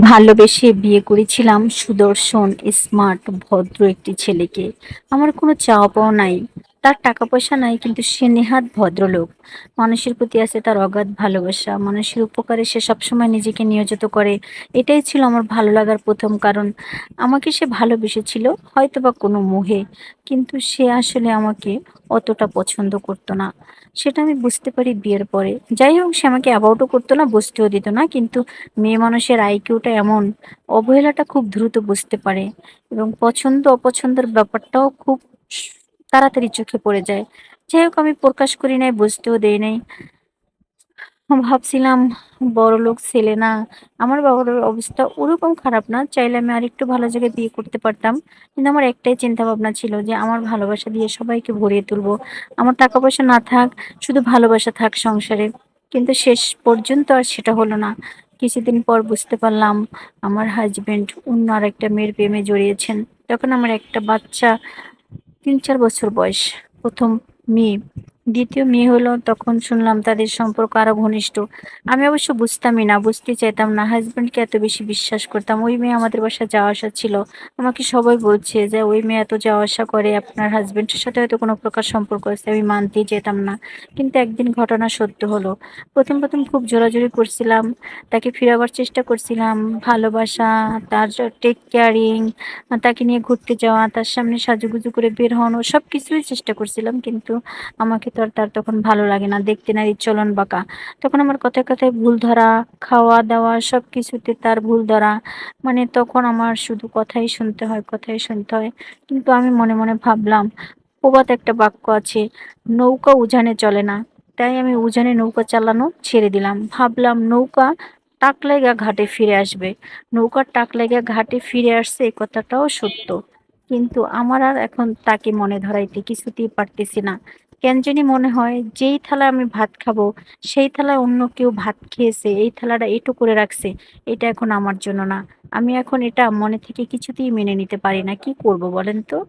ভালোবেসে বিয়ে করেছিলাম সুদর্শন, স্মার্ট, ভদ্র একটি ছেলেকে। আমার কোনো চাওয়া পাওয়া নাই। তার টাকা পয়সা নাই, কিন্তু সে নেহাত ভদ্রলোক। মানুষের প্রতি আছে তার অগাধ ভালোবাসা। মানুষের উপকারে সে সবসময় নিজেকে নিয়োজিত করে। এটাই ছিল আমার ভালো লাগার প্রথম কারণ। আমাকে সে ভালোবেসেছিল, হয়তোবা কোনো মোহে। কিন্তু সে আসলে আমাকে অতটা পছন্দ করতো না। সেটা আমি বুঝতে পারি বিয়ের পরে। যাই হোক, সে আমাকে অ্যাবাউটও করতো না, বসতেও দিত না। কিন্তু মেয়ে মানুষের আইকিউটা এমন, অবহেলাটা খুব দ্রুত বুঝতে পারে এবং পছন্দ অপছন্দের ব্যাপারটাও খুব স- তাড়াতাড়ি চোখে পড়ে যায়। যাই হোক, আমি প্রকাশ করি নাই, বুঝতেও দেই নাই। ভাবছিলাম বড়লোক ছেলে না, আমার বাবার অবস্থা ওরকম খারাপ না, চাইলে আমি আরেকটু ভালো জায়গায় বিয়ে করতে পারতাম। কিন্তু আমার একটাই চিন্তা ভাবনা ছিল যে আমার ভালোবাসা দিয়ে সবাইকে ভরিয়ে তুলবো। আমার টাকা পয়সা না থাক, শুধু ভালোবাসা থাক সংসারে। কিন্তু শেষ পর্যন্ত আর সেটা হলো না। কিছুদিন পর বুঝতে পারলাম আমার হাজবেন্ড অন্য আর একটা মেয়ের প্রেমে জড়িয়েছেন। তখন আমার একটা বাচ্চা, ৩-৪ বছর বয়স। প্রথম মেয়ে, দ্বিতীয় মেয়ে হলো। তখন শুনলাম তাদের সম্পর্ক আরো ঘনিষ্ঠ। আমি অবশ্য বুঝতামই না, বুঝতে চাইতাম না। হাজবেন্ডকে এত বেশি বিশ্বাস করতাম। ওই মেয়ে আমাদের বাসায় যাওয়া আসা ছিল। আমাকে সবাই বলছে যে ওই মেয়ে এত যাওয়া আসা করে, আপনার হাজবেন্ডের সাথে হয়তো কোনো প্রকার সম্পর্ক আছে। আমি মানতেই যেতাম না। কিন্তু একদিন ঘটনা সত্য হলো। প্রথম প্রথম খুব জোরাজুরি করছিলাম, তাকে ফিরাবার চেষ্টা করছিলাম। ভালোবাসা, তার টেক কেয়ারিং, তাকে নিয়ে ঘুরতে যাওয়া, তার সামনে সাজুগুজু করে বের হওয়ানো, সবকিছুই চেষ্টা করছিলাম। কিন্তু আমাকে তো আর তার তখন ভালো লাগে না, দেখতে নারীর চলন বাঁকা। তখন আমার কথায় কথায় ভুল ধরা, খাওয়া দাওয়া সবকিছুতে তার ভুল ধরা। মানে তখন আমার শুধু কথাই শুনতে হয়, কথাই শুনতে হয়। কিন্তু আমি মনে মনে ভাবলাম, প্রবাদ একটা বাক্য আছে, নৌকা উজানে চলে না। তাই আমি উজানে নৌকা চালানো ছেড়ে দিলাম। ভাবলাম নৌকা টাক লাইগা ঘাটে ফিরে আসবে। নৌকার টাক লাইগা ঘাটে ফিরে আসছে, এই কথাটাও সত্য। কিন্তু আমার আর এখন তাকে মনে ধরাইতে কিছুতেই পারতেছি না। কেন জানি মনে হয় যেই থালায় আমি ভাত খাবো, সেই থালায় অন্য কেউ ভাত খেয়েছে, এই থালাটা এঁটো করে রাখছে, এটা এখন আমার জন্য না। আমি এখন এটা মনে থেকে কিছুতেই মেনে নিতে পারি না। কি করব বলেন তো?